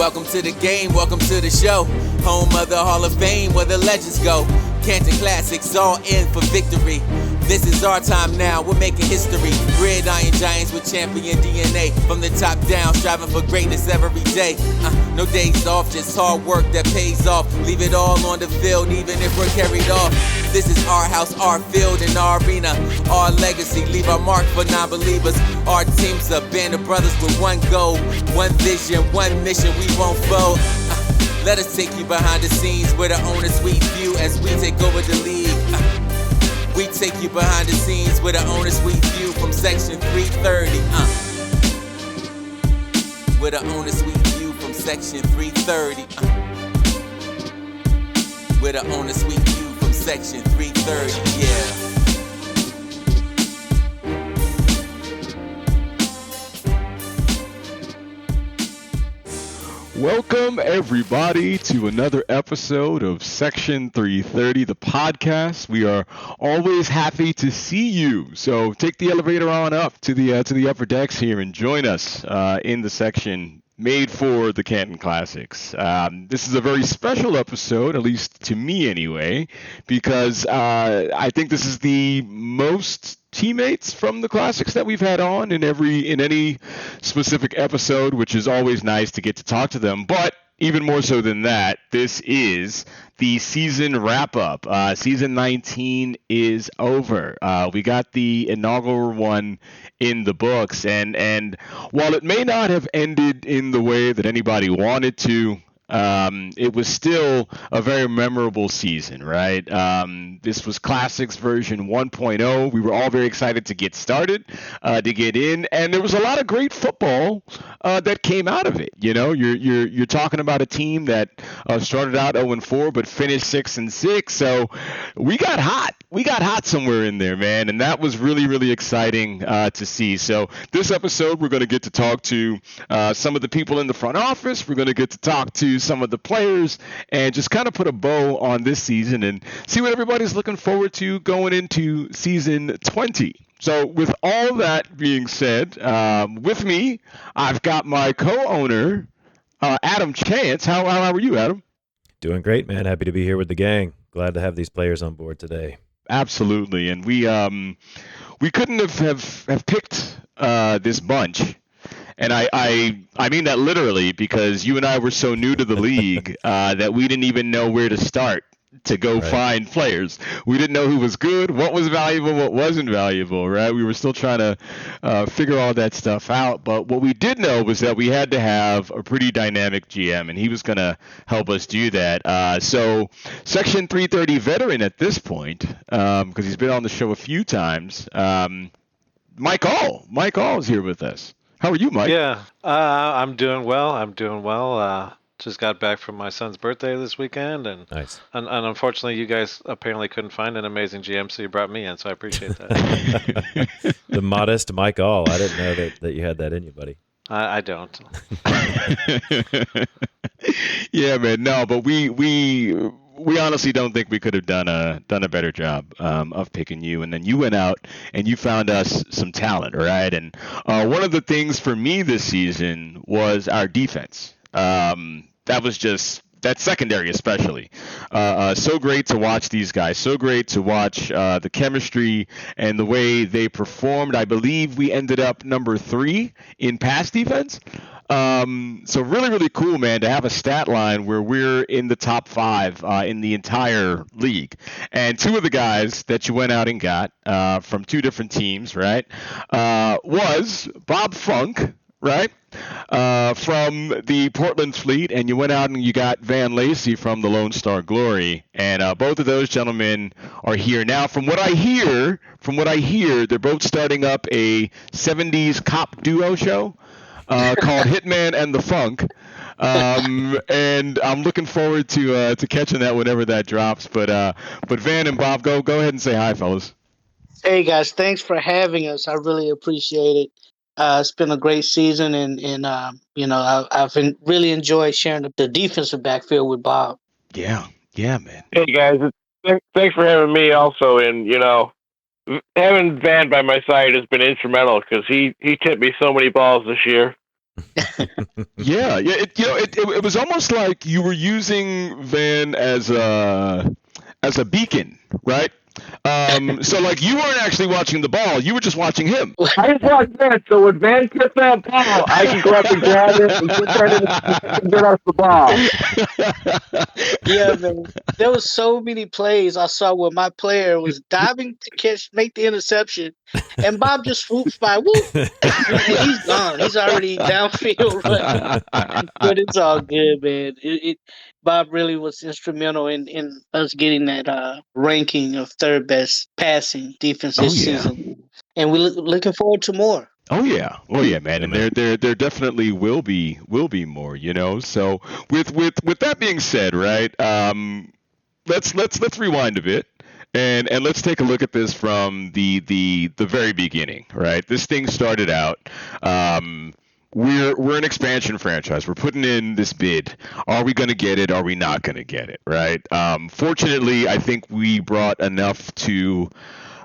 Welcome to the game, welcome to the show. Home of the Hall of Fame where the legends go. Canton Classics all in for victory. This is our time now, we're making history. Gridiron Giants with champion DNA. From the top down, striving for greatness every day. No days off, just hard work that pays off. Leave it all on the field, even if we're carried off. This is our house, our field, and our arena. Our legacy, leave our mark for non-believers. Our team's a band of brothers with one goal. One vision, one mission, we won't fold. Let us take you behind the scenes where the owner's sweet view as we take over the league. We take you behind the scenes with the owner's sweet view from section 330. With the owner's sweet view from section 330. With the owner's sweet view from section 330. Yeah. Welcome, everybody, to another episode of Section 330, the podcast. We are always happy to see you. So take the elevator on up to the upper decks here and join us in the section made for the Canton Classics. This is a very special episode, at least to me anyway, because I think this is the most teammates from the Classics that we've had on in any specific episode, which is always nice to get to talk to them. But even more so than that, this is the season wrap-up. Season 19 is over. We got the inaugural one in the books, and while it may not have ended in the way that anybody wanted to, it was still a very memorable season, right? This was Classics version 1.0. We were all very excited to get started, to get in, and there was a lot of great football that came out of it. You know, you're talking about a team that started out 0-4 but finished 6-6. So we got hot. We got hot somewhere in there, man, and that was really, really exciting to see. So this episode, we're going to get to talk to some of the people in the front office. We're going to get to talk to some of the players and just kind of put a bow on this season and see what everybody's looking forward to going into season 20. So with all that being said, with me, I've got my co-owner, Adam Chance. How are you, Adam? Doing great, man. Happy to be here with the gang. Glad to have these players on board today. Absolutely. And we couldn't have picked this bunch. And I mean that literally, because you and I were so new to the league that we didn't even know where to start to go find players. We didn't know who was good, what was valuable, what wasn't valuable, right? We were still trying to figure all that stuff out. But what we did know was that we had to have a pretty dynamic GM, and he was going to help us do that. So Section 330 veteran at this point, because he's been on the show a few times, Mike Ahl. Mike Ahl is here with us. How are you, Mike? Yeah, I'm doing well. Just got back from my son's birthday this weekend, and nice. And unfortunately, you guys apparently couldn't find an amazing GM, so you brought me in. So I appreciate that. The modest Mike Ahl. I didn't know that you had that in you, buddy. I don't. Yeah, man. No, but we honestly don't think we could have done a better job of picking you. And then you went out and you found us some talent, right? And one of the things for me this season was our defense. That secondary especially. So great to watch these guys. So great to watch the chemistry and the way they performed. I believe we ended up number 3 in pass defense. So really, really cool, man, to have a stat line where we're in the top 5 in the entire league. And 2 of the guys that you went out and got from 2 different teams, right, was Bob Funk, right, from the Portland Fleet, and you went out and you got Van Lacey from the Lone Star Glory, and both of those gentlemen are here now. From what I hear, they're both starting up a 70s cop duo show called Hitman and the Funk, and I'm looking forward to catching that whenever that drops. But Van and Bob, go ahead and say hi, fellas. Hey guys, thanks for having us. I really appreciate it. It's been a great season, and I've really enjoyed sharing the defensive backfield with Bob. Yeah, man. Hey guys, thanks for having me also. And having Van by my side has been instrumental because he tipped me so many balls this year. Yeah. It was almost like you were using Van as a beacon, right? So like you weren't actually watching the ball, you were just watching him. I just watched that, so when Van tipped that ball, I can go up and grab it and get that and get us the ball. Yeah, man. There was so many plays I saw where my player was diving to make the interception, and Bob just swoops by, whoop, and he's gone. He's already downfield running. But it's all good, man. Bob really was instrumental in us getting that ranking of third best passing defense Oh this yeah. season, and we're looking forward to more. Oh yeah, man, and there definitely will be more, So with that being said, right? Let's rewind a bit and let's take a look at this from the very beginning, right? This thing started out. We're an expansion franchise. We're putting in this bid. Are we going to get it? Are we not going to get it? Right? Fortunately, I think we brought enough to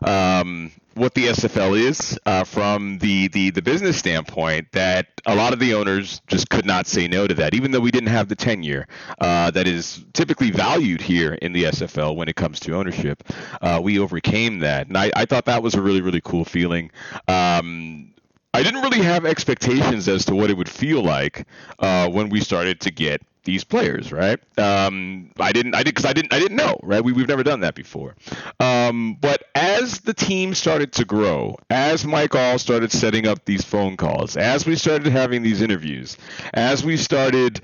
what the SFL is from the business standpoint that a lot of the owners just could not say no to that, even though we didn't have the tenure that is typically valued here in the SFL when it comes to ownership. We overcame that, and I thought that was a really, really cool feeling. I didn't really have expectations as to what it would feel like when we started to get these players, right? I didn't know, right? We've never done that before. But as the team started to grow, as Mike Ahl started setting up these phone calls, as we started having these interviews, as we started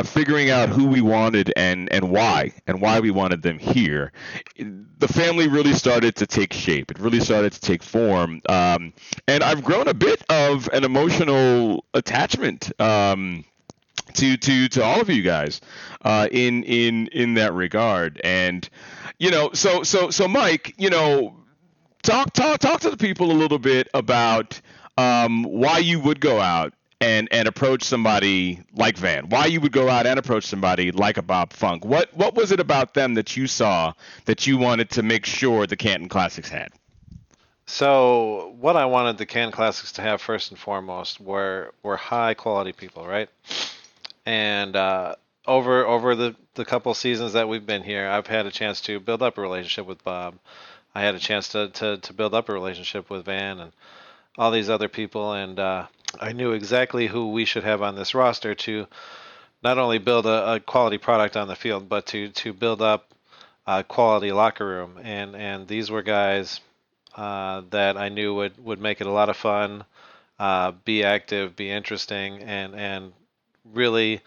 figuring out who we wanted and why we wanted them here, the family really started to take shape. It really started to take form. And I've grown a bit of an emotional attachment to all of you guys in that regard. And so Mike, talk to the people a little bit about why you would go out and approach somebody like Van, why you would go out and approach somebody like a Bob Funk. What was it about them that you saw that you wanted to make sure the Canton Classics had? So what I wanted the Canton Classics to have first and foremost were high quality people, right? And over the couple seasons that we've been here, I've had a chance to build up a relationship with Bob. I had a chance to build up a relationship with Van and all these other people, and I knew exactly who we should have on this roster to not only build a quality product on the field, but to build up a quality locker room. And these were guys that I knew would make it a lot of fun, be active, be interesting, and really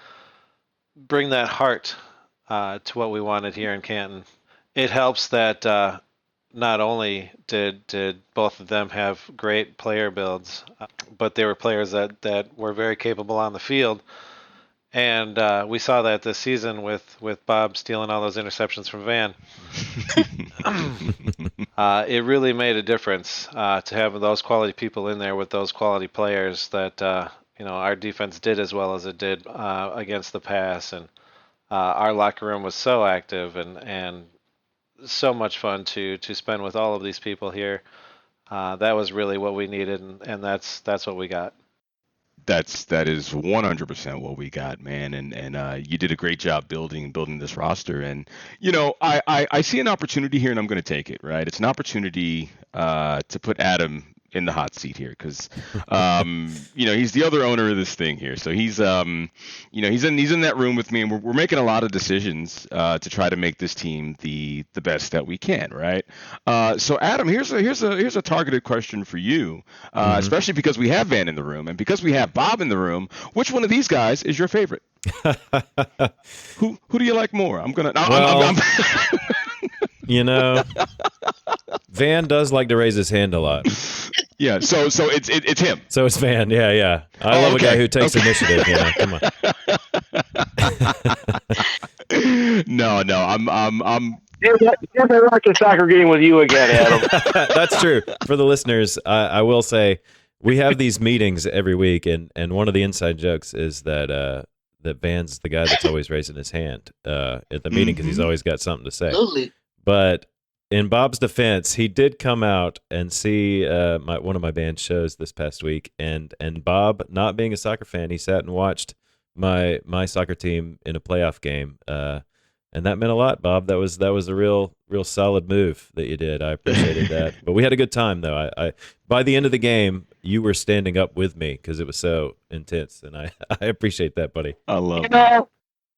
bring that heart to what we wanted here in Canton. It helps that not only did both of them have great player builds, but they were players that were very capable on the field. And we saw that this season with Bob stealing all those interceptions from Van. It really made a difference to have those quality people in there with those quality players that our defense did as well as it did against the pass, and our locker room was so active and so much fun to spend with all of these people here. That was really what we needed, and that's what we got. That is 100% what we got, man, and you did a great job building this roster. And I see an opportunity here, and I'm going to take it. Right, it's an opportunity to put Adam in the hot seat here because he's the other owner of this thing here, so he's he's in that room with me, and we're making a lot of decisions to try to make this team the best that we can, right? So Adam, here's a targeted question for you, especially because we have Van in the room and because we have Bob in the room. Which one of these guys is your favorite? Who do you like more? Van does like to raise his hand a lot. Yeah, so it's him. So it's Van, yeah. I love a guy who takes initiative. Come on. No, I'm. Never watch a soccer game with you again, Adam. That's true. For the listeners, I will say we have these meetings every week, and one of the inside jokes is that Van's the guy that's always raising his hand at the meeting because he's always got something to say. Absolutely. But in Bob's defense, he did come out and see one of my band shows this past week, and Bob, not being a soccer fan, he sat and watched my soccer team in a playoff game, and that meant a lot, Bob. That was a real solid move that you did. I appreciated that. But we had a good time, though. I by the end of the game, you were standing up with me because it was so intense, and I appreciate that, buddy. I love You that. know,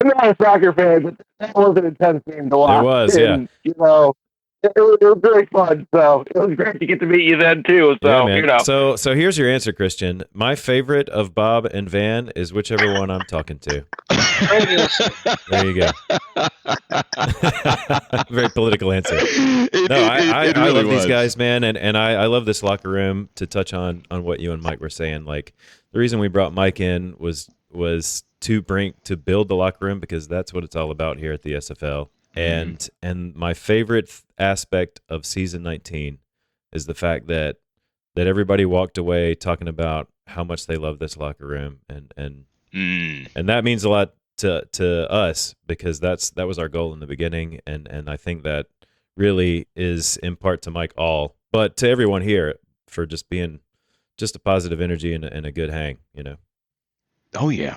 I'm not a soccer fan, but that was an intense game to watch. It was, and, You know, it was really fun. So it was great to get to meet you then too. So Yeah, man. you know, So here's your answer, Christian. My favorite of Bob and Van is whichever one I'm talking to. There you go. Very political answer. I really love these was. guys, man, and I love this locker room. To touch on what you and Mike were saying, like the reason we brought Mike in was to build the locker room, because that's what it's all about here at the SFL. And my favorite aspect of season 19 is the fact that everybody walked away talking about how much they love this locker room, and that means a lot to us, because that was our goal in the beginning, and I think that really is in part to Mike Ahl, but to everyone here for just being just a positive energy and a good hang, you know. Oh yeah,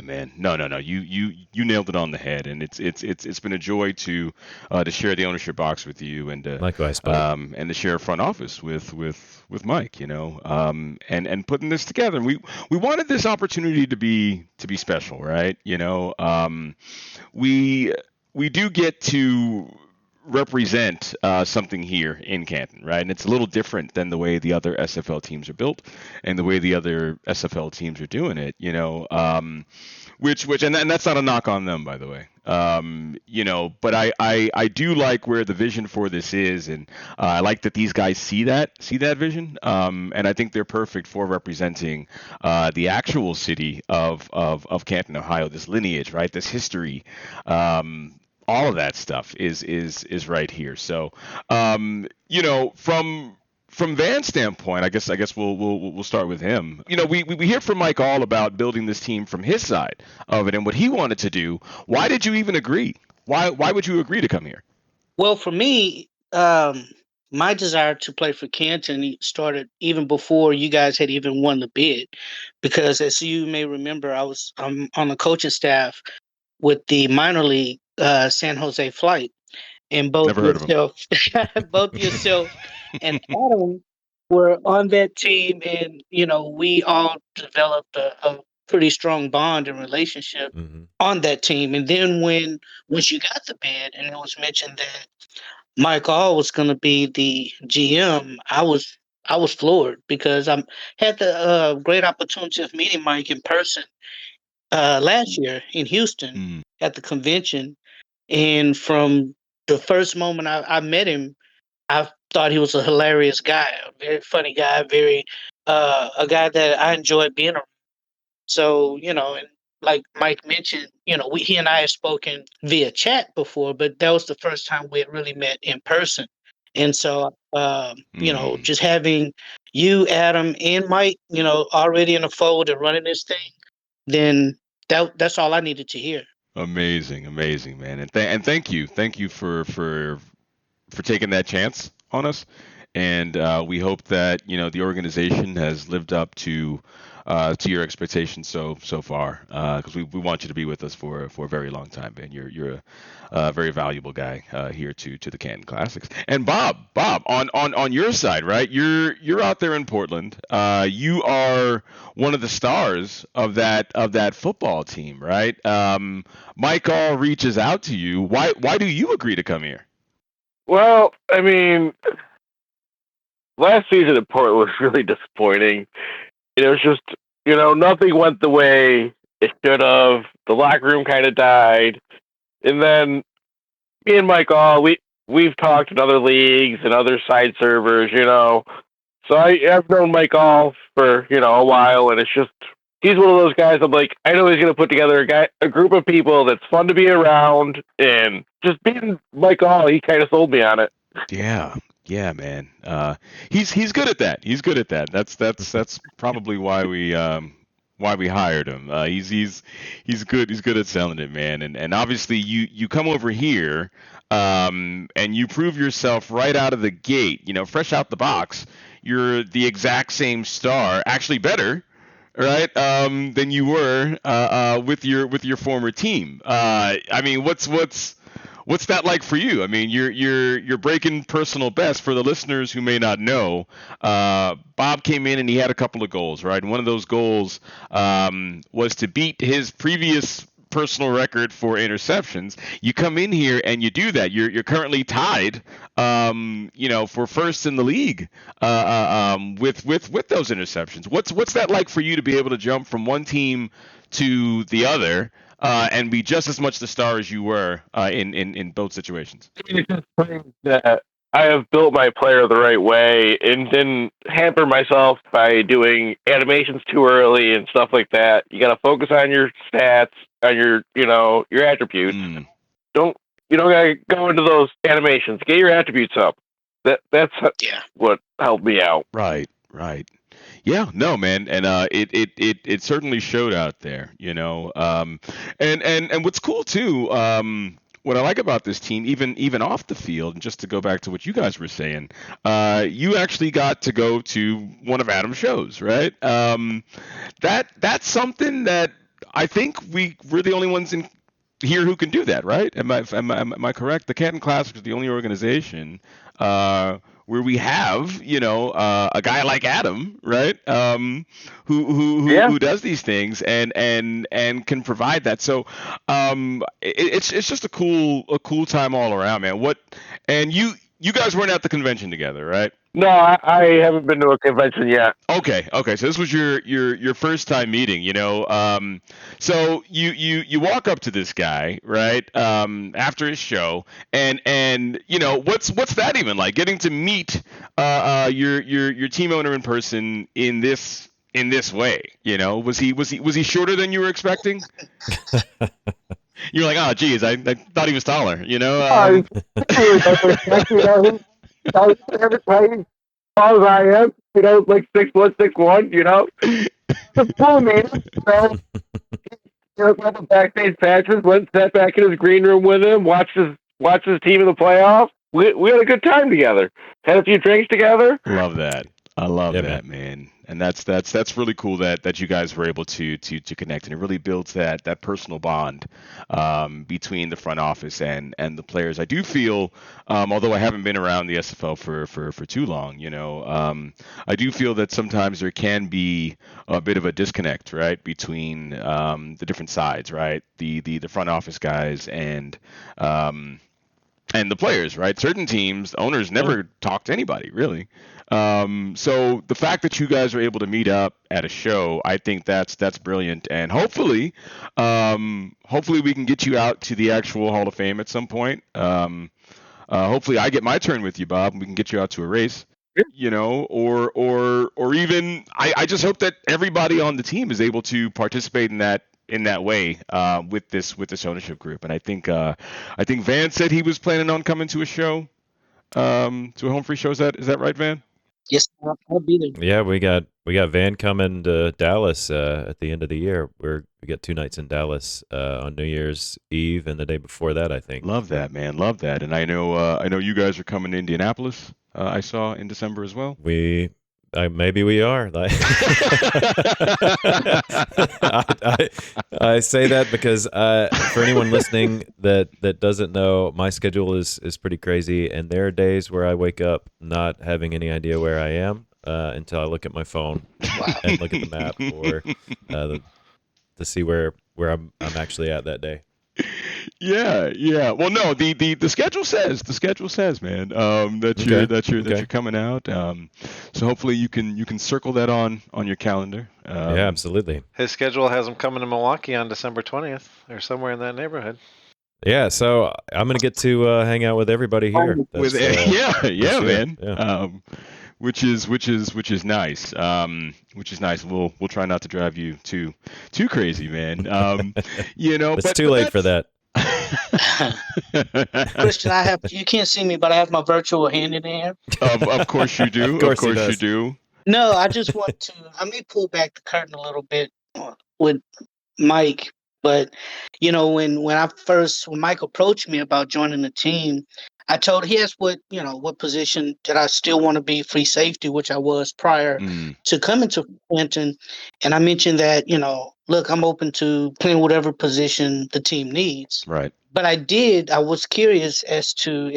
man. No. You nailed it on the head, and it's been a joy to share the ownership box with you, and Likewise, buddy. and to share front office with Mike. You know, and putting this together. We wanted this opportunity to be special, right? You know, we do get to represent something here in Canton, right? And it's a little different than the way the other SFL teams are built and the way the other SFL teams are doing it, you know, which and that's not a knock on them, by the way. You know, but I do like where the vision for this is, and I like that these guys see that vision, and I think they're perfect for representing the actual city of Canton, Ohio, this lineage, right? This history. All of that stuff is right here. So, you know, from Van's standpoint, I guess we'll start with him. You know, we hear from Mike Ahl about building this team from his side of it and what he wanted to do. Why did you even agree? Why would you agree to come here? Well, for me, my desire to play for Canton started even before you guys had even won the bid, because as you may remember, I'm on the coaching staff with the minor league San Jose Flight, and both Never heard of him. yourself and Adam were on that team, and you know we all developed a pretty strong bond and relationship on that team. And then once you got the bid and it was mentioned that Mike Ahl was going to be the GM, I was floored, because I had the great opportunity of meeting Mike in person last year in Houston at the convention. And from the first moment I met him, I thought he was a hilarious guy, a very funny guy, very a guy that I enjoyed being around. So, you know, and like Mike mentioned, you know, he and I have spoken via chat before, but that was the first time we had really met in person. And so, you know, just having you, Adam, and Mike, you know, already in the fold and running this thing, then that's all I needed to hear. Amazing, man, and thank you for taking that chance on us, and we hope that you know the organization has lived up to your expectations so far, because we want you to be with us for a very long time, man. You're a very valuable guy here to the Canton Classics. And Bob, on your side, right? You're out there in Portland. You are one of the stars of that football team, right? Mike Ahl reaches out to you. Why do you agree to come here? well, I mean, last season in Portland was really disappointing. It was just, you know, nothing went the way it should have. The locker room kind of died. And then me and Mike Ahl, we've talked in other leagues and other side servers, you know. So I've known Mike Ahl for, you know, a while, and it's just, he's one of those guys I'm like, I know he's going to put together a group of people that's fun to be around, and just being Mike Ahl, he kind of sold me on it. Yeah, man. He's good at that. That's probably why we hired him. He's good. He's good at selling it, man. And obviously you come over here, and you prove yourself right out of the gate. Fresh out the box, you're the exact same star, actually better, right? Than you were with your former team. I mean, what's that like for you? I mean, you're breaking personal best. For the listeners who may not know, Bob came in and he had a couple of goals, right? And one of those goals was to beat his previous personal record for interceptions. You come in here and you do that. You're currently tied, for first in the league with those interceptions. What's that like for you to be able to jump from one team to the other? And be just as much the star as you were in both situations. I mean, it's just proof that I have built my player the right way and didn't hamper myself by doing animations too early and stuff like that. You got to focus on your stats, on your attributes. You don't got to go into those animations. Get your attributes up. That's what helped me out. Right. Yeah, no, man, and it certainly showed out there, and what's cool too, what I like about this team, even off the field, and just to go back to what you guys were saying, you actually got to go to one of Adam's shows, right? That's something that I think we're the only ones in here who can do that, right? Am I correct? The Canton Classic is the only organization where we have, a guy like Adam, right? Who does these things and can provide that. So it's just a cool time all around, man. And you guys weren't at the convention together, right? No, I haven't been to a convention yet. Okay. So this was your first time meeting, So you walk up to this guy, right? After his show, and what's that even like? Getting to meet your team owner in person in this way, Was he shorter than you were expecting? You're like, oh, geez, I thought he was taller, Every tall as I am, like 6'1", 6'1", The full man, went to backstage patches, sat back in his green room with him, watched his team in the playoffs. We had a good time together. Had a few drinks together. Love that. I love that, man. And that's really cool that you guys were able to connect, and it really builds that personal bond between the front office and the players. I do feel, although I haven't been around the SFL for too long, I do feel that sometimes there can be a bit of a disconnect, right, between the different sides, right, the front office guys and the players, right? Certain teams, owners never talk to anybody, really. So the fact that you guys are able to meet up at a show, I think that's brilliant. And hopefully we can get you out to the actual Hall of Fame at some point. Hopefully I get my turn with you, Bob, and we can get you out to a race. Or even I just hope that everybody on the team is able to participate in that way with this ownership group. And I think Van said he was planning on coming to a show, to a home free show. Is that right, Van? Yes, I'll be there. Yeah, we got Van coming to Dallas at the end of the year. We got 2 nights in Dallas on New Year's Eve and the day before that, I think. Love that, man. Love that. And I know you guys are coming to Indianapolis. I saw in December as well. Maybe we are. I say that because for anyone listening that doesn't know, my schedule is pretty crazy, and there are days where I wake up not having any idea where I am until I look at my phone and look at the map or to see where I'm actually at that day. Yeah. Well, no, the schedule says, man, that you're coming out. So hopefully you can circle that on your calendar. Yeah, absolutely. His schedule has him coming to Milwaukee on December 20th or somewhere in that neighborhood. Yeah, so I'm gonna get to hang out with everybody here. Man. Yeah. Which is nice. Which is nice. We'll try not to drive you too crazy, man. It's too late for that. Christian, you can't see me, but I have my virtual hand in there. Of course you do. Of course you do. No, I just want to. I may pull back the curtain a little bit. with Mike. But when Mike approached me about joining the team, I told he asked what position did I still want to be, free safety, which I was prior to coming to Clinton, and I mentioned that look, I'm open to playing whatever position the team needs. Right. But I was curious as to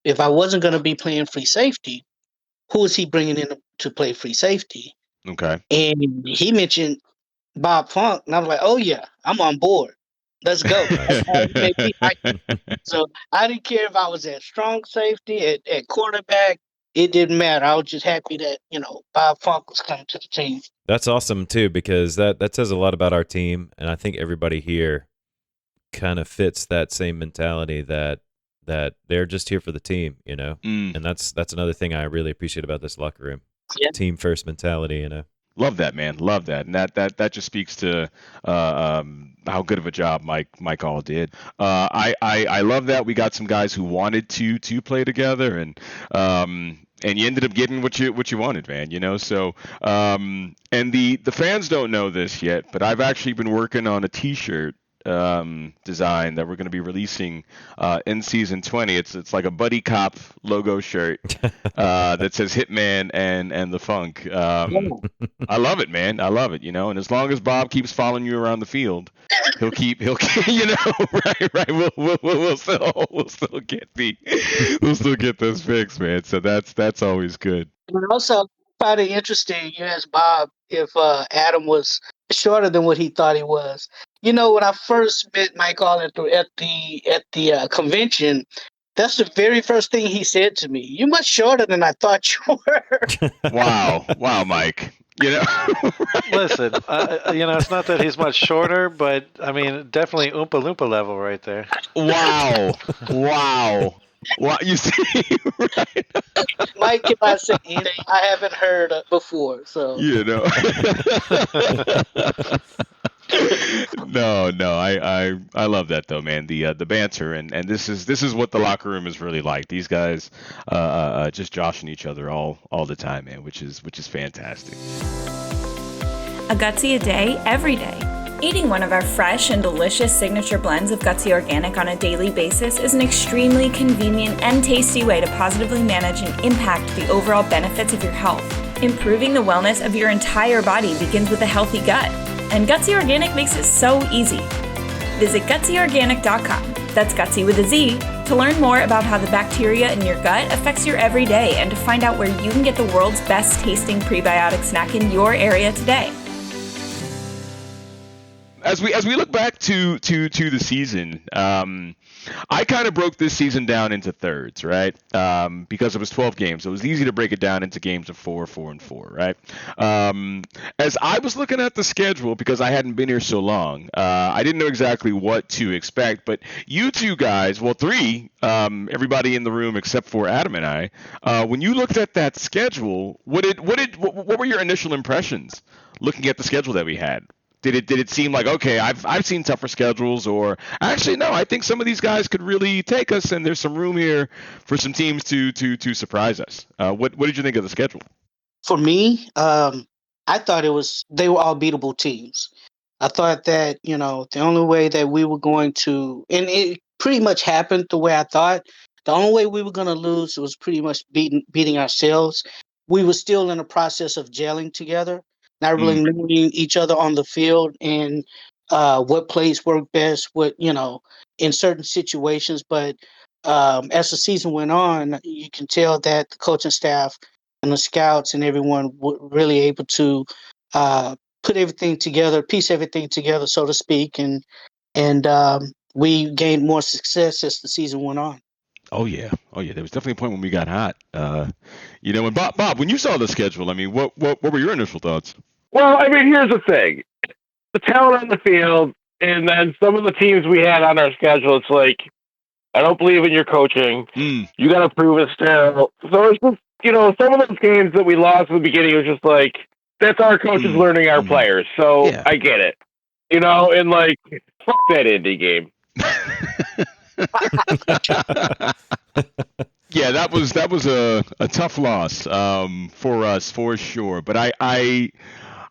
if I wasn't going to be playing free safety, who is he bringing in to play free safety? Okay. And he mentioned Bob Funk, and I was like, "Oh yeah, I'm on board. Let's go." So I didn't care if I was at strong safety, at quarterback. It didn't matter. I was just happy that Bob Funk was coming to the team. That's awesome too, because that says a lot about our team, and I think everybody here kind of fits that same mentality that they're just here for the team, and that's another thing I really appreciate about this locker room. Yeah. Team first mentality, Love that, man. Love that, and that just speaks to how good of a job Mike Ahl did. I love that we got some guys who wanted to play together, and you ended up getting what you wanted, man. So and the fans don't know this yet, but I've actually been working on a T-shirt design that we're going to be releasing in season 20. It's like a buddy cop logo shirt that says Hitman and the Funk. I love it, man. I love it. And as long as Bob keeps following you around the field, he'll keep right. We'll still get this fixed, man. So that's always good. And also, find it interesting. You asked Bob if Adam was shorter than what he thought he was. When I first met Mike Ahl at the convention, that's the very first thing he said to me. "You're much shorter than I thought you were." Wow, Mike. Listen, it's not that he's much shorter, but I mean, definitely Oompa Loompa level right there. Wow. Well, you see, right? Mike, if I say anything I haven't heard before, so No, I love that though, man. The banter and this is what the locker room is really like. These guys just joshing each other all the time, man, which is fantastic. A Gutsy a day, every day. Eating one of our fresh and delicious signature blends of Gutsy Organic on a daily basis is an extremely convenient and tasty way to positively manage and impact the overall benefits of your health. Improving the wellness of your entire body begins with a healthy gut, and Gutsy Organic makes it so easy. Visit GutsyOrganic.com, that's Gutsy with a Z, to learn more about how the bacteria in your gut affects your everyday and to find out where you can get the world's best tasting prebiotic snack in your area today. As we look back to the season, I kind of broke this season down into thirds, right? Because it was 12 games, so it was easy to break it down into games of 4, 4, and 4, right? As I was looking at the schedule, because I hadn't been here so long, I didn't know exactly what to expect. But you two guys, well, three, everybody in the room except for Adam and I, when you looked at that schedule, what were your initial impressions looking at the schedule that we had? Did it seem like, okay, I've seen tougher schedules, or actually no, I think some of these guys could really take us, and there's some room here for some teams to surprise us. What did you think of the schedule? For me, I thought they were all beatable teams. I thought that the only way that we were going to, and it pretty much happened the way I thought. The only way we were going to lose was pretty much beating ourselves. We were still in the process of gelling together, not really knowing each other on the field and what plays work best, in certain situations. But as the season went on, you can tell that the coaching staff and the scouts and everyone were really able to put everything together, piece everything together, so to speak, and we gained more success as the season went on. Oh yeah. There was definitely a point when we got hot. And Bob, when you saw the schedule, I mean, what were your initial thoughts? Well, I mean, here's the thing: the talent on the field, and then some of the teams we had on our schedule. It's like, I don't believe in your coaching. You got to prove it still. So it's just, some of those games that we lost in the beginning was just like, that's our coaches learning our players. So yeah. I get it, and like, fuck that indie game. Yeah, that was a tough loss for us for sure. But I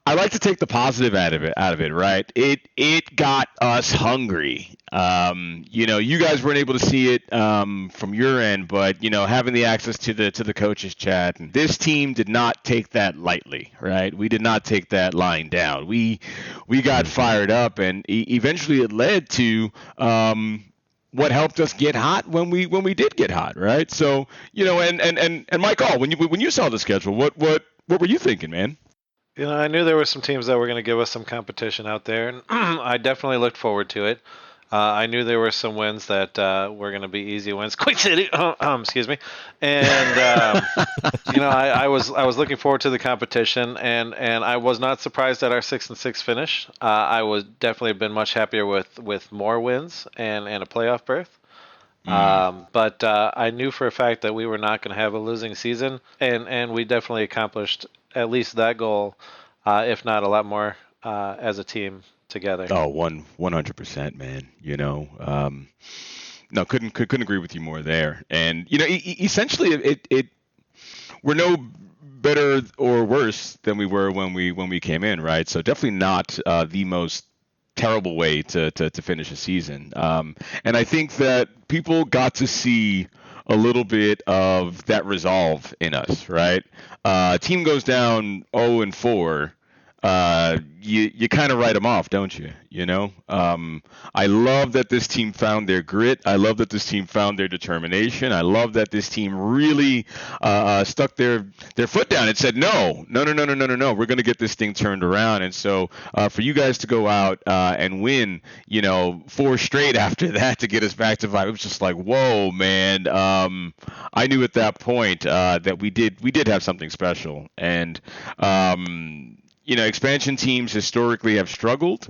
I like to take the positive out of it, right? It got us hungry. You guys weren't able to see it from your end, but having the access to the coaches chat, and this team did not take that lightly, right? We did not take that lying down. We got fired up, and eventually it led to what helped us get hot when we did get hot, right? So and Mike Ahl, when you saw the schedule, what were you thinking, man? I knew there were some teams that were going to give us some competition out there, and I definitely looked forward to it. I knew there were some wins that were going to be easy wins. Quick City, excuse me, and I was looking forward to the competition, and I was not surprised at our 6-6 finish. I would definitely have been much happier with more wins and a playoff berth. But I knew for a fact that we were not going to have a losing season, and we definitely accomplished at least that goal, if not a lot more, as a team together. Oh, 100%, man. No, couldn't agree with you more there. And essentially, it we're no better or worse than we were when we came in, right? So definitely not the most terrible way to finish a season. And I think that people got to see a little bit of that resolve in us, right? Team goes down 0-4. You kind of write them off, don't you? I love that this team found their grit. I love that this team found their determination. I love that this team really stuck their foot down and said, no. We're going to get this thing turned around. And so for you guys to go out and win, 4 straight after that to get us back to 5, it was just like, whoa, man. I knew at that point that we did have something special. And expansion teams historically have struggled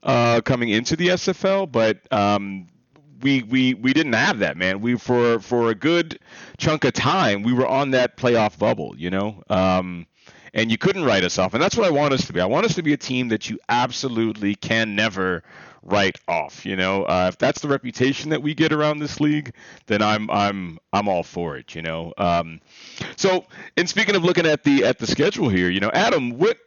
coming into the SFL, but we didn't have that, man. We for a good chunk of time we were on that playoff bubble, and you couldn't write us off, and that's what I want us to be. I want us to be a team that you absolutely can never write off. If that's the reputation that we get around this league, then I'm all for it. So, and speaking of looking at the schedule here, Adam, what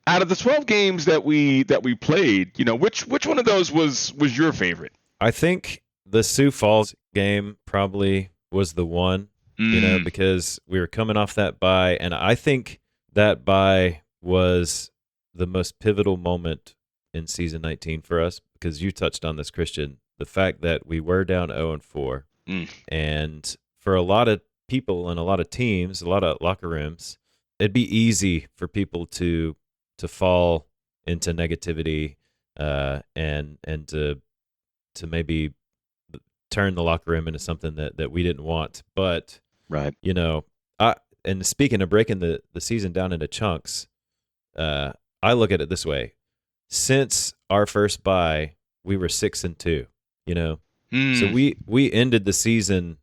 out of the 12 games that we played, which one of those was your favorite? I think the Sioux Falls game probably was the one, because we were coming off that bye, and I think that bye was the most pivotal moment in season 19 for us, because you touched on this, Christian, the fact that we were down 0-4, and for a lot of people and a lot of teams, a lot of locker rooms, it'd be easy for people to fall into negativity and to maybe turn the locker room into something that we didn't want. But right, and speaking of breaking the season down into chunks, I look at it this way: since our first bye, we were 6-2. So we ended the season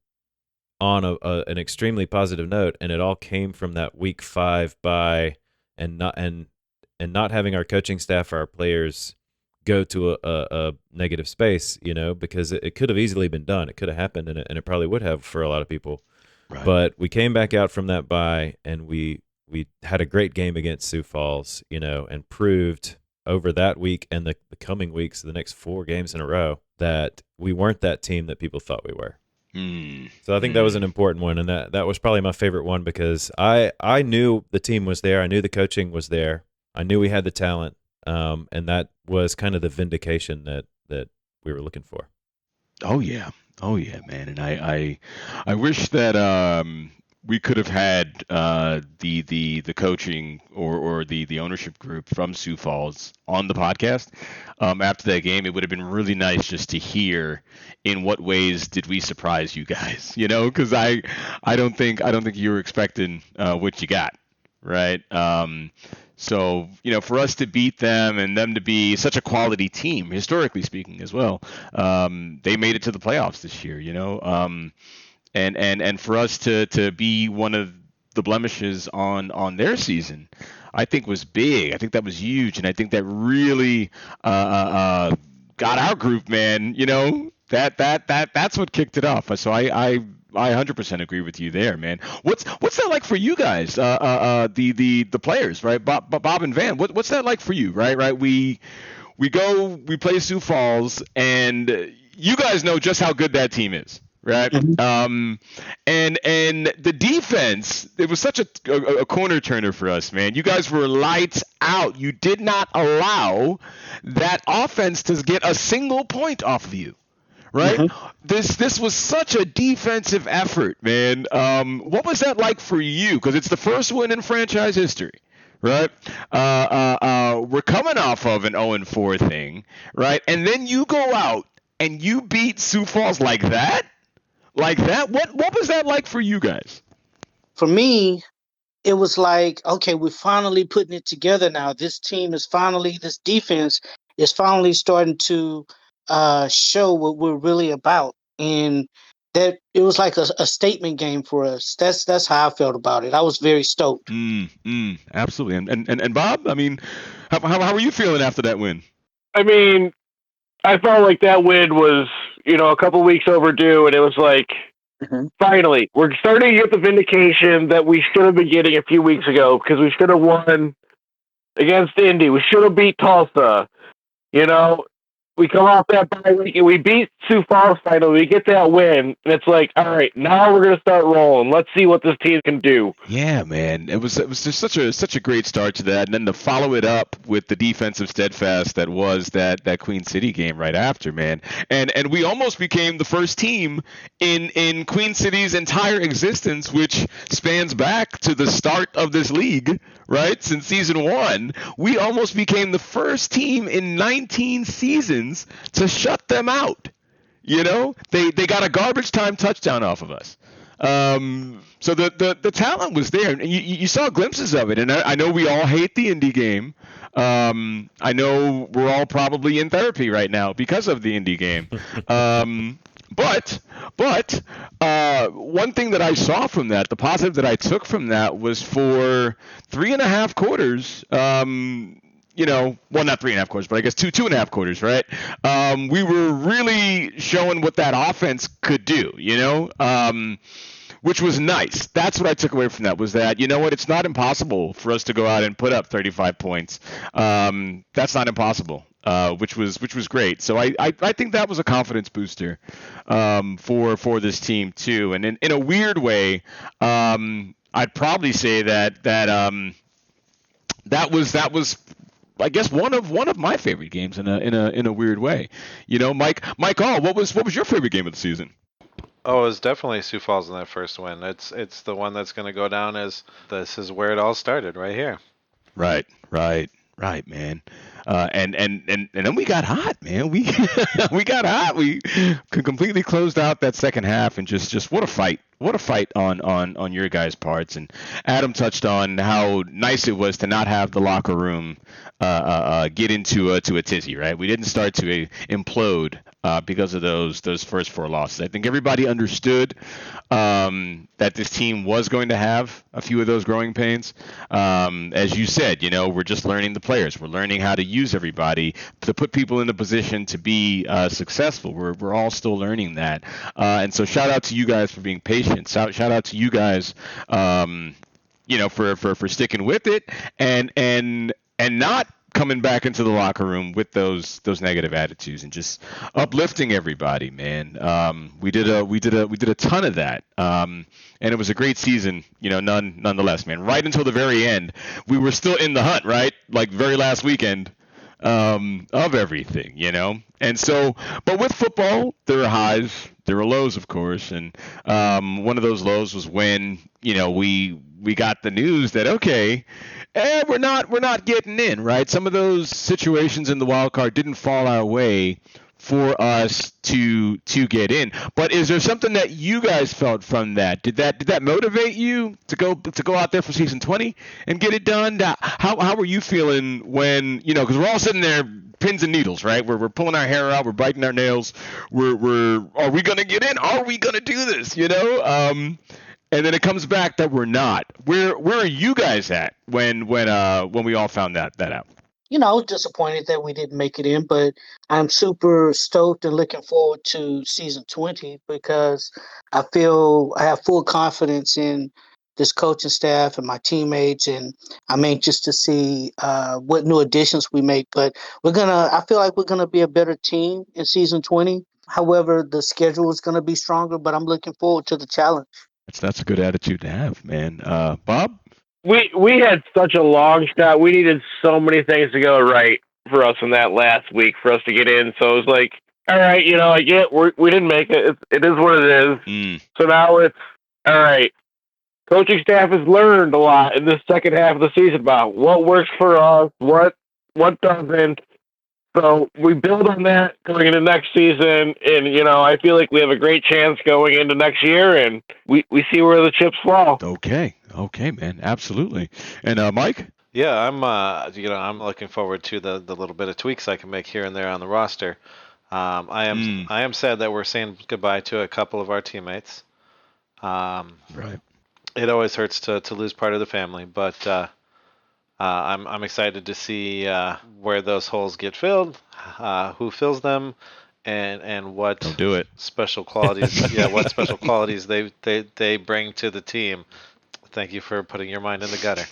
on an extremely positive note, and it all came from that week 5 bye and not having our coaching staff or our players go to a negative space, because it could have easily been done. It could have happened, and it probably would have for a lot of people. Right. But we came back out from that bye, and we had a great game against Sioux Falls, and proved over that week and the coming weeks, the next 4 games in a row, that we weren't that team that people thought we were. So I think that was an important one, and that was probably my favorite one, because I knew the team was there. I knew the coaching was there. I knew we had the talent, and that was kind of the vindication that we were looking for. Oh yeah, man. And I wish that we could have had the coaching or the ownership group from Sioux Falls on the podcast after that game. It would have been really nice just to hear in what ways did we surprise you guys, because I don't think you were expecting what you got, right? So, for us to beat them and them to be such a quality team, historically speaking as well, they made it to the playoffs this year, and for us to be one of the blemishes on their season, I think was big. I think that was huge, and I think that really got our group, man. That's what kicked it off. So I I 100% agree with you there, man. What's that like for you guys? The players, right? Bob and Van. What's that like for you, right? Right. We play Sioux Falls, and you guys know just how good that team is, right? Mhm. And the defense, it was such a corner turner for us, man. You guys were lights out. You did not allow that offense to get a single point off of you. Right? Mhm. This was such a defensive effort, man. What was that like for you? Because it's the first win in franchise history, right? We're coming off of an 0-4 thing, right? And then you go out and you beat Sioux Falls like that? Like that? What was that like for you guys? For me, it was like, okay, we're finally putting it together now. This defense is finally starting to show what we're really about. And that it was like a statement game for us. That's how I felt about it. I was very stoked. Absolutely. And Bob, I mean, how are you feeling after that win? I mean, I felt like that win was, a couple weeks overdue, and it was like, Mhm. finally, we're starting to get the vindication that we should have been getting a few weeks ago, because we should have won against Indy. We should have beat Tulsa. We come off that bye week and we beat Sioux Falls finally. We get that win, and it's like, all right, now we're gonna start rolling. Let's see what this team can do. Yeah, man, it was just such a great start to that, and then to follow it up with the defensive steadfast that was that Queen City game right after, man, and we almost became the first team in Queen City's entire existence, which spans back to the start of this league, right? Since season 1, we almost became the first team in 19 seasons to shut them out. They got a garbage time touchdown off of us. So the talent was there, and you saw glimpses of it. And I know we all hate the Indy game. I know we're all probably in therapy right now because of the Indy game. But one thing that I saw from that, the positive that I took from that, was for 3.5 quarters. Well, not 3.5 quarters, but I guess 2.5 quarters, right? We were really showing what that offense could do, which was nice. That's what I took away from that, was that, it's not impossible for us to go out and put up 35 points. That's not impossible, which was great. So I think that was a confidence booster for this team too. And in a weird way, I'd probably say that was I guess one of my favorite games in a weird way. Mike Ahl, what was your favorite game of the season? Oh, it was definitely Sioux Falls in that first win. It's the one that's going to go down as this is where it all started, right here. Right, man. And then we got hot, man. We we got hot. We completely closed out that second half, and just what a fight. What a fight on your guys' parts. And Adam touched on how nice it was to not have the locker room get into a tizzy, right? We didn't start to implode because of those first 4 losses. I think everybody understood that this team was going to have a few of those growing pains. As you said, we're just learning the players. We're learning how to use everybody to put people in a position to be successful. We're all still learning that. And so shout out to you guys for being patient. Shout out to you guys, for sticking with it and not coming back into the locker room with those negative attitudes and just uplifting everybody, man. We did a ton of that, and it was a great season, nonetheless, man. Right until the very end, we were still in the hunt, right? Like very last weekend of everything, And so, but with football, there are highs, there are lows, of course, and one of those lows was when we got the news that we're not getting in, right? Some of those situations in the wild card didn't fall our way for us to get in. But is there something that you guys felt from that? Did that motivate you to go out there for season 20 and get it done? How were you feeling when, because we're all sitting there pins and needles, right? We're pulling our hair out, we're biting our nails. Are we gonna get in? Are we gonna do this? And then it comes back that we're not. Where are you guys at when we all found that out? I was disappointed that we didn't make it in, but I'm super stoked and looking forward to season 20 because I feel I have full confidence in this coaching staff and my teammates, and I'm anxious to see what new additions we make. But I feel like we're gonna be a better team in season 20. However, the schedule is gonna be stronger, but I'm looking forward to the challenge. That's a good attitude to have, man. Bob? We had such a long shot. We needed so many things to go right for us in that last week for us to get in. So it was like, all right, I get we didn't make it. It is what it is. So now it's all right. Coaching staff has learned a lot in this second half of the season about what works for us, what doesn't. So we build on that going into next season, and I feel like we have a great chance going into next year, and we see where the chips fall. Okay, man, absolutely. And Mike? Yeah, I'm looking forward to the little bit of tweaks I can make here and there on the roster. I am sad that we're saying goodbye to a couple of our teammates. Right. It always hurts to lose part of the family, but I'm excited to see where those holes get filled, who fills them, and what Don't do it. special qualities. What special qualities they bring to the team. Thank you for putting your mind in the gutter.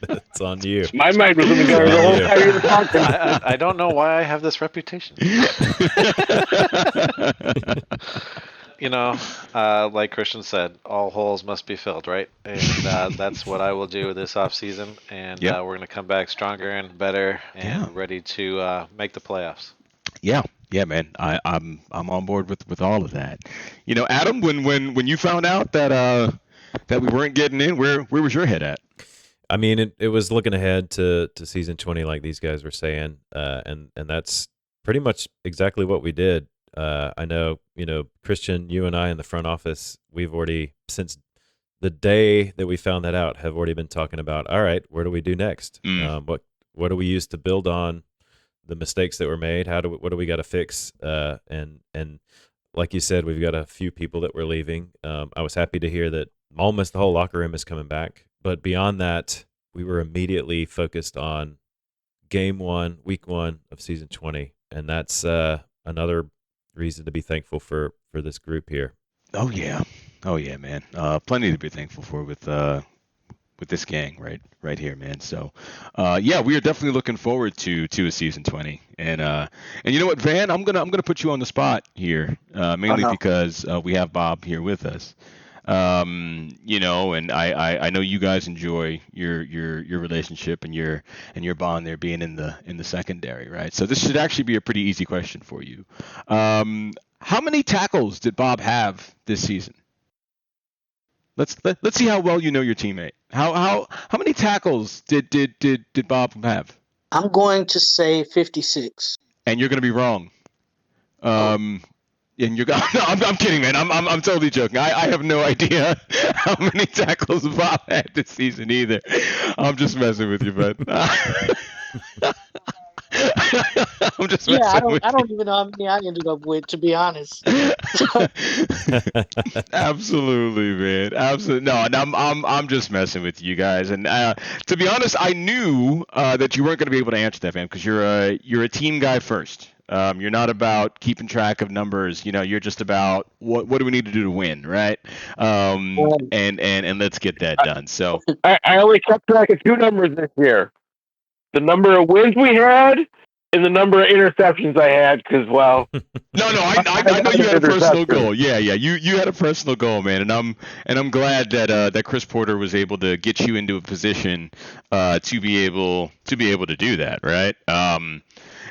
It's on you. My mind was in the gutter the whole time you were talking. I don't know why I have this reputation. Like Christian said, all holes must be filled, right? And that's what I will do this off season. And we're going to come back stronger and better and ready to make the playoffs. Yeah, man. I'm on board with all of that. Adam, when you found out that we weren't getting in, where was your head at? I mean, it was looking ahead to season 20, like these guys were saying, and that's pretty much exactly what we did. I know, Christian, you and I in the front office, we've already, since the day that we found that out, have already been talking about, all right, where do we do next? What do we use to build on the mistakes that were made? What do we got to fix? And like you said, we've got a few people that were leaving. I was happy to hear that almost the whole locker room is coming back. But beyond that, we were immediately focused on week 1 of season 20. And that's another reason to be thankful for this group here. Oh yeah, man. Plenty to be thankful for with this gang right here, man. So we are definitely looking forward to a season 20. And you know what, Van, I'm gonna put you on the spot here, mainly because we have Bob here with us. And I know you guys enjoy your relationship and your bond there being in the secondary, right? So this should actually be a pretty easy question for you. How many tackles did Bob have this season? Let's see how well you know your teammate. How many tackles did Bob have? I'm going to say 56. And you're going to be wrong. And you're no, I'm kidding, man. I'm totally joking. I have no idea how many tackles Bob had this season either. I'm just messing with you, bud. I'm just messing with you. I don't even know how many I ended up with, to be honest. Absolutely, man. Absolutely. No, and I'm just messing with you guys. And to be honest, I knew that you weren't going to be able to answer that, man, because you're a team guy first. You're not about keeping track of numbers. You're just about what do we need to do to win, right? And let's get that done. So I only kept track of 2 numbers this year: the number of wins we had and the number of interceptions I had. Because No, I know you had a personal goal. Yeah, you had a personal goal, man, and I'm glad that Chris Porter was able to get you into a position to be able to do that, right?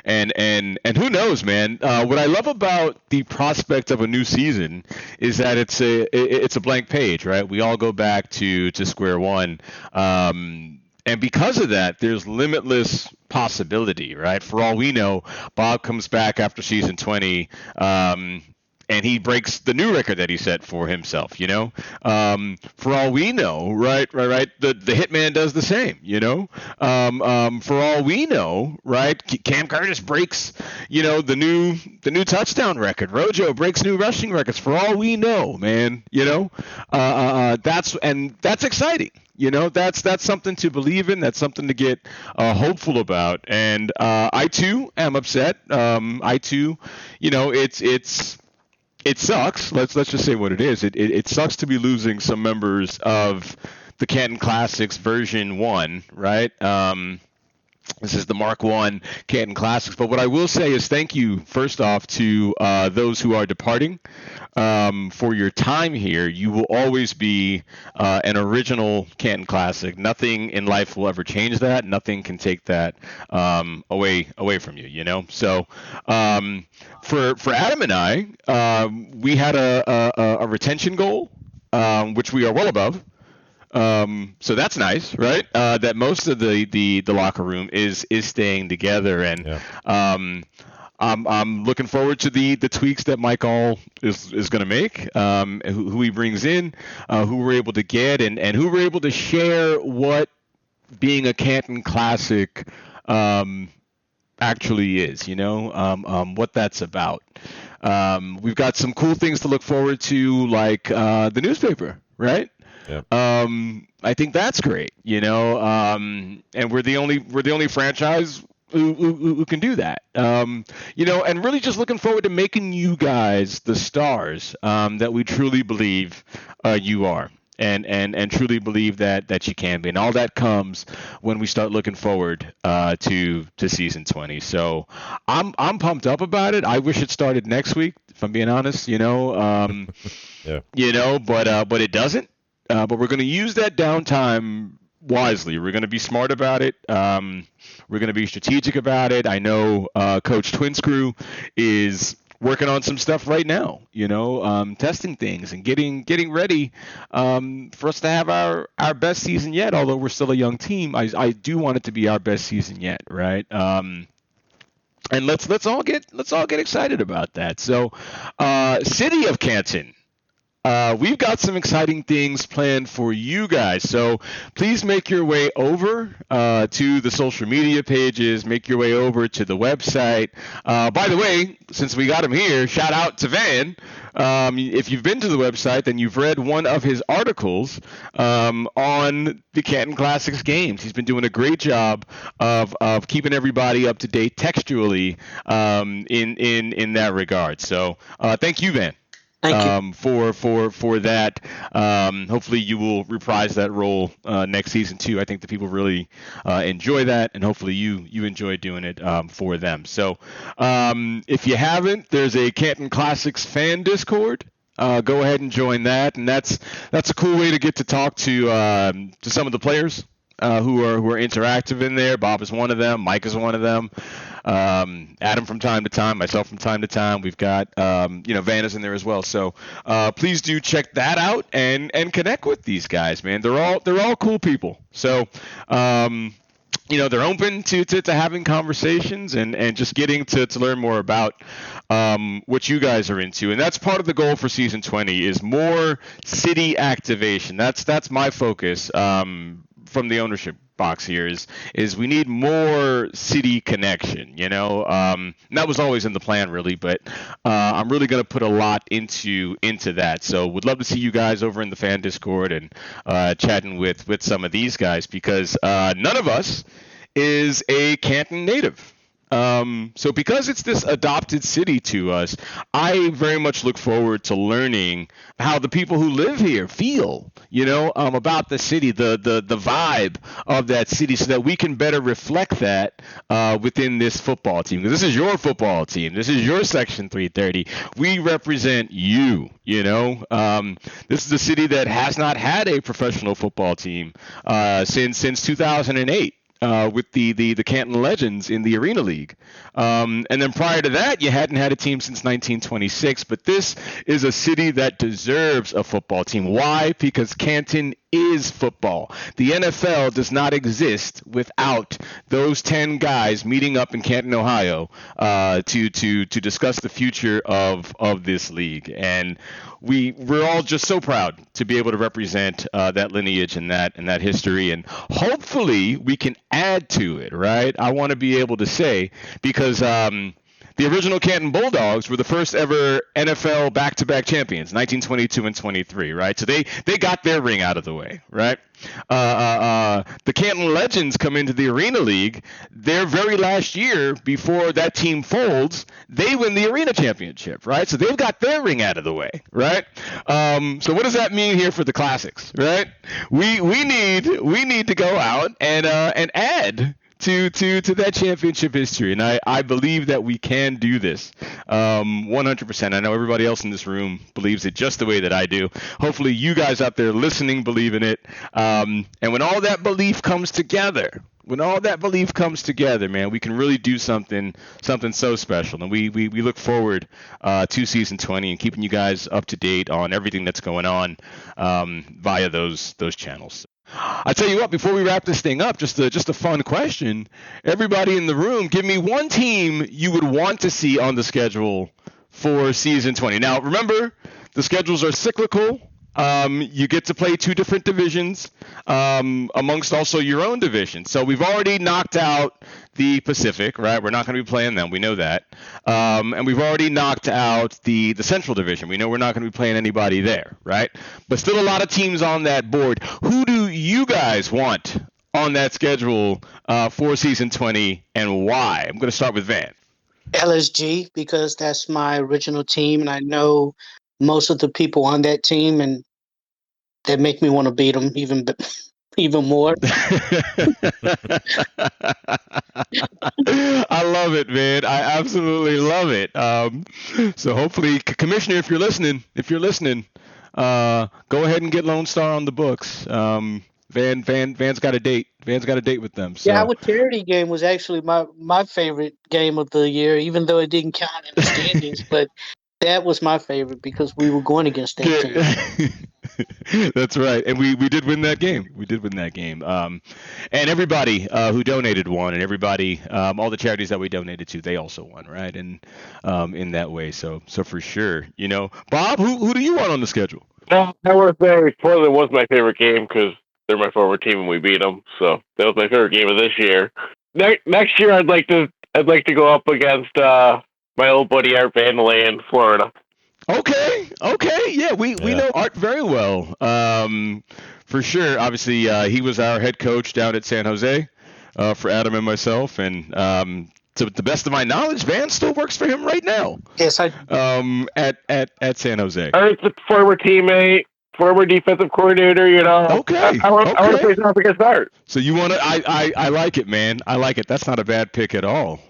And who knows, man? What I love about the prospect of a new season is that it's a blank page, right? We all go back to square one, and because of that, there's limitless possibility, right? For all we know, Bob comes back after season 20. And he breaks the new record that he set for himself, For all we know, right, the Hitman does the same, For all we know, right, Cam Curtis breaks, the new touchdown record. Rojo breaks new rushing records. For all we know, man, that's exciting. That's something to believe in. That's something to get hopeful about. And I too am upset. I too, it sucks. Let's just say what it is. It sucks to be losing some members of the Canton Classics version 1, right? This is the Mark I Canton Classics. But what I will say is thank you, first off, to those who are departing for your time here. You will always be an original Canton Classic. Nothing in life will ever change that. Nothing can take that away from you, So for Adam and I, we had a retention goal, which we are well above. So that's nice, right? That most of the locker room is staying together, and I'm looking forward to the tweaks that Mike Ahl is going to make, who he brings in, who we're able to get, and who we're able to share what being a Canton Classic actually is, what that's about. We've got some cool things to look forward to, like the newspaper, right? Yeah. I think that's great, and we're the only franchise who can do that, and really just looking forward to making you guys the stars that we truly believe you are, and truly believe that you can be, and all that comes when we start looking forward to season 20. So I'm pumped up about it. I wish it started next week, if I'm being honest, Yeah. But it doesn't. But we're going to use that downtime wisely. We're going to be smart about it. We're going to be strategic about it. I know Coach Twinscrew is working on some stuff right now, testing things and getting ready for us to have our best season yet. Although we're still a young team, I do want it to be our best season yet, right? And let's all get excited about that. So, City of Canton. We've got some exciting things planned for you guys, so please make your way over to the social media pages, make your way over to the website. By the way, since we got him here, shout out to Van. If you've been to the website, then you've read one of his articles on the Canton Classics games. He's been doing a great job of keeping everybody up to date textually in that regard. So thank you, Van. Thank you. For that. Hopefully you will reprise that role next season too. I think the people really enjoy that, and hopefully you enjoy doing it for them. So if you haven't, there's a Canton Classics fan Discord. Go ahead and join that, and that's a cool way to get to talk to some of the players who are interactive in there. Bob is one of them. Mike is one of them. Adam from time to time, myself from time to time. We've got Van is in there as well. So please do check that out and connect with these guys, man. They're all cool people. So they're open to having conversations and just getting to learn more about what you guys are into. And that's part of the goal for season 20 is more city activation. That's my focus from the ownership box here is we need more city connection, and that was always in the plan really, but I'm really going to put a lot into that. So would love to see you guys over in the fan Discord and chatting with some of these guys, because none of us is a Canton native. So because it's this adopted city to us, I very much look forward to learning how the people who live here feel, about the city, the vibe of that city, so that we can better reflect that within this football team. Because this is your football team. This is your Section 330. We represent you, This is a city that has not had a professional football team since 2008. With the Canton Legends in the Arena League. And then prior to that, you hadn't had a team since 1926. But this is a city that deserves a football team. Why? Because Canton is football. The NFL does not exist without those 10 guys meeting up in Canton, Ohio, to discuss the future of this league. And we're all just so proud to be able to represent that lineage and that history, and hopefully we can add to it, right? I want to be able to say, because the original Canton Bulldogs were the first ever NFL back-to-back champions, 1922 and 23, right? So they got their ring out of the way, right? The Canton Legends come into the Arena League. Their very last year, before that team folds, they win the Arena Championship, right? So they've got their ring out of the way, right? So what does that mean here for the Classics, right? We need to go out and add to that championship history, and I believe that we can do this 100%. I know everybody else in this room believes it just the way that I do. Hopefully you guys out there listening believe in it, and when all that belief comes together, man, we can really do something so special. And we look forward to season 20 and keeping you guys up to date on everything that's going on via those channels. I tell you what, before we wrap this thing up, just a fun question. Everybody in the room, give me one team you would want to see on the schedule for season 20. Now, remember, the schedules are cyclical. You get to play 2 different divisions amongst also your own division. So we've already knocked out the Pacific, right? We're not going to be playing them. We know that. And we've already knocked out the Central Division. We know we're not going to be playing anybody there, right? But still a lot of teams on that board. Who do you guys want on that schedule for season 20 and why? I'm going to start with Van. LSG, because that's my original team, and I know most of the people on that team, and that make me want to beat them even more. I love it, man. I absolutely love it. So hopefully, Commissioner, if you're listening, go ahead and get Lone Star on the books. Van's got a date. With them. So. Yeah, our charity game was actually my favorite game of the year, even though it didn't count in the standings. But that was my favorite because we were going against that team. That's right, and we did win that game. And everybody who donated won, and everybody, all the charities that we donated to, they also won, right? And in that way, so for sure, Bob, who do you want on the schedule? I want to say Portland was my favorite game because they're my former team and we beat them. So that was my favorite game of this year. Next year, I'd like to go up against my old buddy Art Vandelay in Florida. Okay, yeah, we know Art very well, for sure. Obviously, he was our head coach down at San Jose for Adam and myself, and to the best of my knowledge, Van still works for him right now. Yes, at San Jose. Art's a former teammate, former defensive coordinator. Okay. I want to play something against Art. So you want to? I like it, man. I like it. That's not a bad pick at all.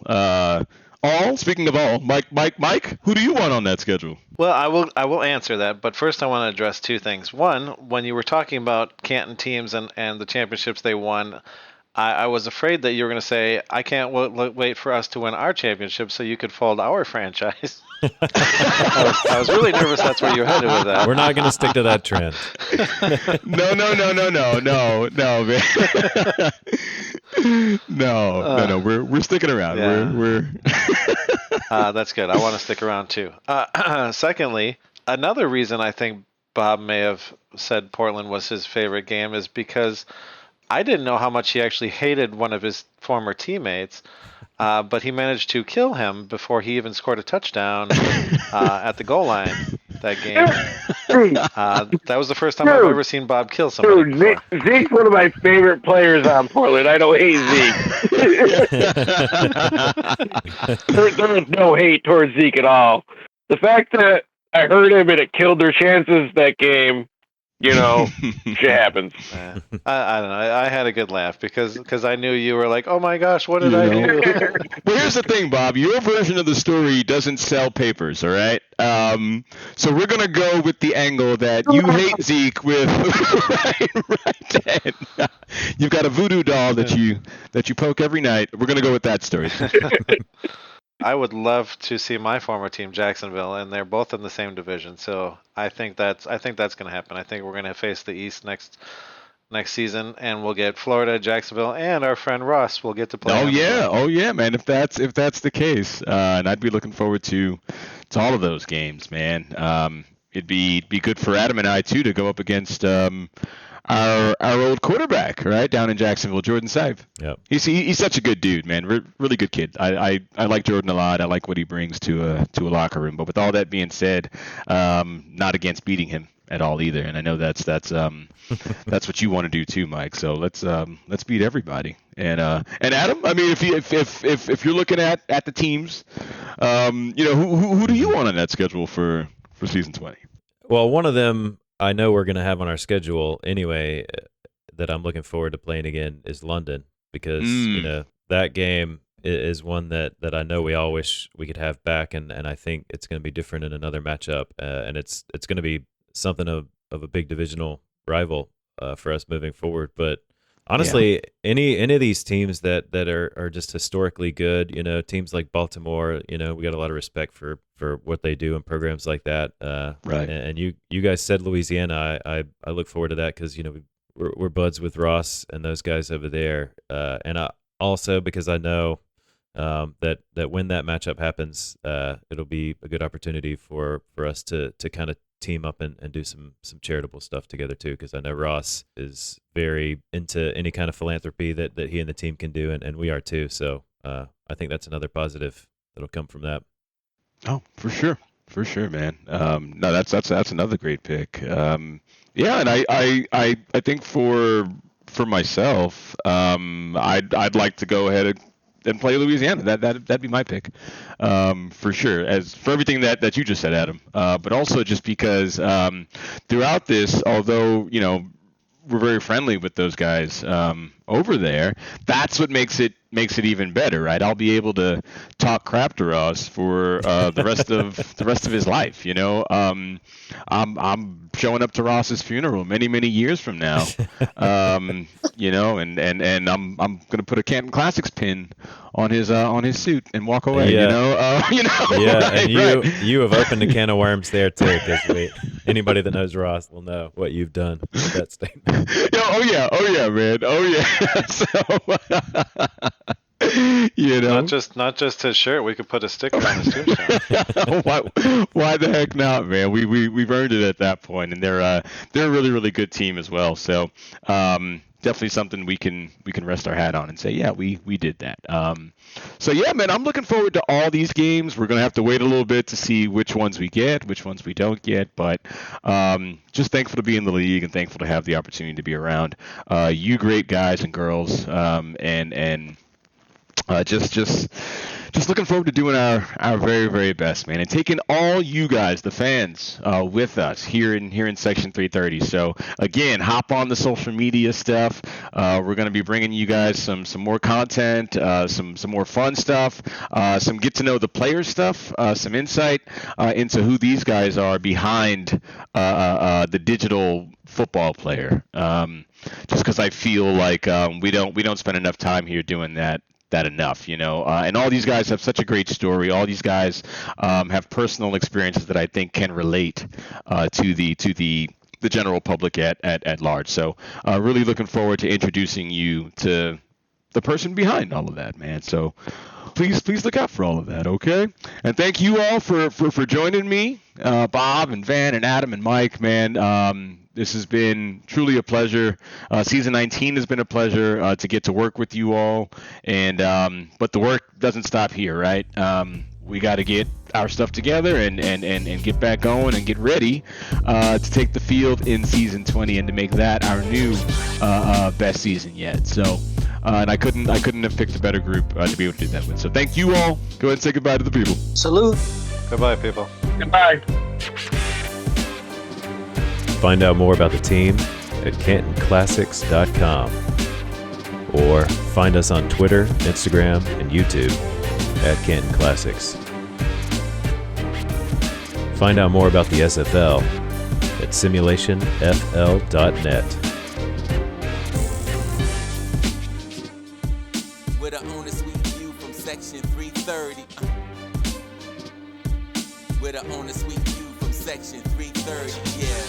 Speaking of all, Mike, who do you want on that schedule? Well, I will answer that, but first I want to address 2 things. One, when you were talking about Canton teams and the championships they won, I was afraid that you were going to say, I can't wait for us to win our championship so you could fold our franchise. I was really nervous that's where you were headed with that. We're not going to stick to that trend. No, man. No. We're sticking around. Yeah. We're That's good. I want to stick around too. Secondly, another reason I think Bob may have said Portland was his favorite game is because I didn't know how much he actually hated one of his former teammates, but he managed to kill him before he even scored a touchdown at the goal line that game. That was the first time I've ever seen Bob kill somebody before. Zeke's one of my favorite players on Portland. I don't hate Zeke. There was no hate towards Zeke at all. The fact that I heard him and it killed their chances that game, shit happens. I don't know. I had a good laugh because I knew you were like, oh my gosh, what did I do? Well, here's the thing, Bob. Your version of the story doesn't sell papers, all right? So we're going to go with the angle that you hate Zeke with right then. You've got a voodoo doll that you poke every night. We're going to go with that story. I would love to see my former team, Jacksonville, and they're both in the same division. So I think that's going to happen. I think we're going to face the East next season, and we'll get Florida, Jacksonville, and our friend Russ will get to play. Oh yeah, man. If that's the case, and I'd be looking forward to all of those games, man. It'd be good for Adam and I too to go up against our old quarterback, right, down in Jacksonville, Jordan Sipe. Yep. He's such a good dude, man. Really good kid. I like Jordan a lot. I like what he brings to a locker room. But with all that being said, not against beating him at all either. And I know that's what you want to do too, Mike. So let's beat everybody. And Adam, I mean, if you're looking at the teams, who do you want on that schedule for season 20? Well, one of them I know we're going to have on our schedule anyway that I'm looking forward to playing again is London, because that game is one that I know we all wish we could have back, and I think it's going to be different in another matchup, and it's going to be something of a big divisional rival for us moving forward. But honestly, any of these teams that are just historically good, teams like Baltimore, we got a lot of respect for what they do in programs like that. Right. And you guys said Louisiana. I look forward to that because we're buds with Ross and those guys over there. And I also, because I know that when that matchup happens, it'll be a good opportunity for us to kind of team up and do some charitable stuff together too, because I know Ross is very into any kind of philanthropy that he and the team can do, and we are too. So I think that's another positive that'll come from that. Oh, for sure, man. No, that's another great pick. And I think for myself, I'd like to go ahead and play Louisiana. That'd be my pick, for sure. As for everything that you just said, Adam, but also just because throughout this, although we're very friendly with those guys over there, that's what makes it even better, right? I'll be able to talk crap to Ross for the rest of his life. I'm showing up to Ross's funeral many years from now, and I'm gonna put a Canton Classics pin on his suit and walk away. Yeah. Yeah, right, and you have opened a can of worms there too, because anybody that knows Ross will know what you've done with that statement. Oh yeah, man. Oh yeah. So, not just his shirt. We could put a sticker on his tombstone. Why the heck not, man? We've earned it at that point, and they're a really good team as well. So definitely something we can rest our hat on and say, yeah, we did that. So yeah, man, I'm looking forward to all these games. We're gonna have to wait a little bit to see which ones we get, which ones we don't get, but just thankful to be in the league and thankful to have the opportunity to be around you great guys and girls, and just looking forward to doing our very, very best, man, and taking all you guys, the fans, with us here in Section 330. So again, hop on the social media stuff. We're going to be bringing you guys some more content, some more fun stuff, some get to know the player stuff, some insight into who these guys are behind the digital football player. Just because I feel like we don't spend enough time here doing that enough, and all these guys have such a great story. All these guys have personal experiences that I think can relate to the general public at large. So really looking forward to introducing you to the person behind all of that, man. So please look out for all of that, okay? And thank you all for joining me, Bob and Van and Adam and Mike, man. This has been truly a pleasure. Season 19 has been a pleasure to get to work with you all. And but the work doesn't stop here, right? We got to get our stuff together and get back going and get ready to take the field in season 20 and to make that our new best season yet. So, and I couldn't have picked a better group to be able to do that with. So thank you all. Go ahead and say goodbye to the people. Salute. Goodbye, people. Goodbye. Find out more about the team at CantonClassics.com, or find us on Twitter, Instagram, and YouTube at Canton Classics. Find out more about the SFL at simulationfl.net. With an owner suite view from section 330. With an owner suite view from section 330, yeah.